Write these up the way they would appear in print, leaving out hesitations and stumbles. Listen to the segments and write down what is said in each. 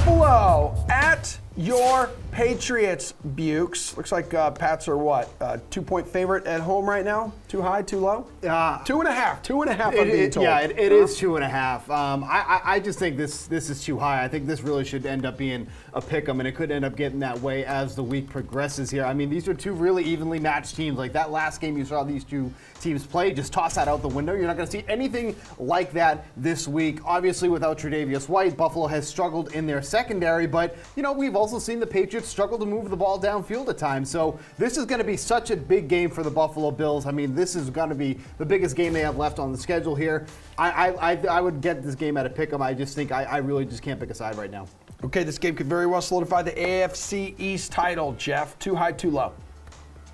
Buffalo at your Patriots, Bukes. Looks like Pats are what? 2-point favorite at home right now? Too high, too low? 2.5. 2.5, I'm being told. Yeah, it is 2.5. I just think this is too high. I think this really should end up being a pick 'em, and it could end up getting that way as the week progresses here. I mean, these are two really evenly matched teams. Like that last game you saw these two teams play, just toss that out the window. You're not going to see anything like that this week. Obviously, without Tre'Davious White, Buffalo has struggled in their secondary, but, we've also seen the Patriots struggle to move the ball downfield at times. So this is going to be such a big game for the Buffalo Bills. I mean, this is going to be the biggest game they have left on the schedule here. I would get this game at a pick 'em. I just think I really just can't pick a side right now. Okay, this game could very well solidify the AFC East title, Geoff. Too high, too low?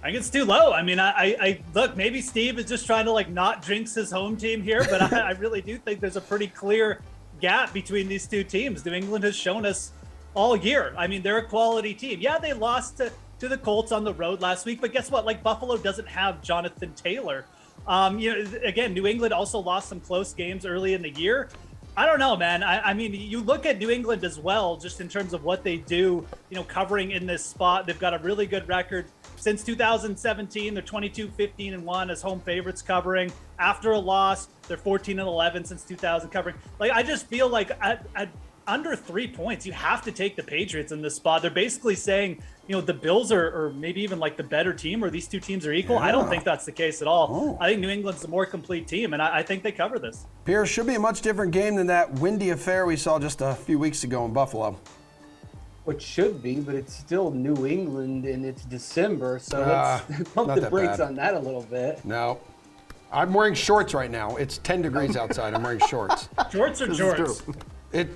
I think it's too low. I mean, I look, maybe Steve is just trying to not jinx his home team here, but I really do think there's a pretty clear gap between these two teams. New England has shown us all year. I mean, they're a quality team. Yeah, they lost to the Colts on the road last week, but guess what? Buffalo doesn't have Jonathan Taylor. Again, New England also lost some close games early in the year. I don't know, man. I mean, you look at New England as well, just in terms of what they do, covering in this spot. They've got a really good record. Since 2017, they're 22-15-1 as home favorites covering. After a loss, they're 14-11 since 2000 covering. I just feel like at under 3 points, you have to take the Patriots in this spot. They're basically saying, the Bills are maybe even the better team, or these two teams are equal. Yeah. I don't think that's the case at all. I think New England's the more complete team, and I think they cover this. Pearce, should be a much different game than that windy affair we saw just a few weeks ago in Buffalo. It should be, but it's still New England and it's December, so let's pump the brakes on that a little bit. No. I'm wearing shorts right now. It's 10 degrees outside. I'm wearing shorts. Shorts or jorts?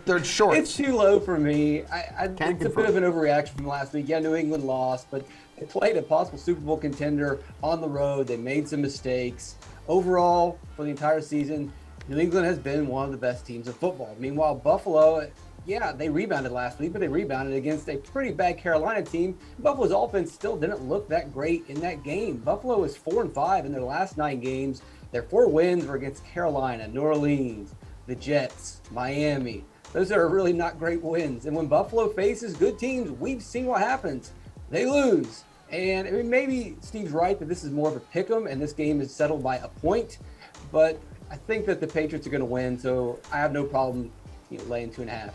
They're shorts. It's too low for me. It's a bit of an overreaction from last week. Yeah, New England lost, but they played a possible Super Bowl contender on the road. They made some mistakes. Overall, for the entire season, New England has been one of the best teams in football. Meanwhile, Buffalo, yeah, they rebounded last week, but they rebounded against a pretty bad Carolina team. Buffalo's offense still didn't look that great in that game. Buffalo is 4-5 in their last 9 games. Their 4 wins were against Carolina, New Orleans, the Jets, Miami. Those are really not great wins. And when Buffalo faces good teams, we've seen what happens. They lose. And maybe Steve's right that this is more of a pick 'em and this game is settled by a point. But I think that the Patriots are going to win, so I have no problem laying 2.5.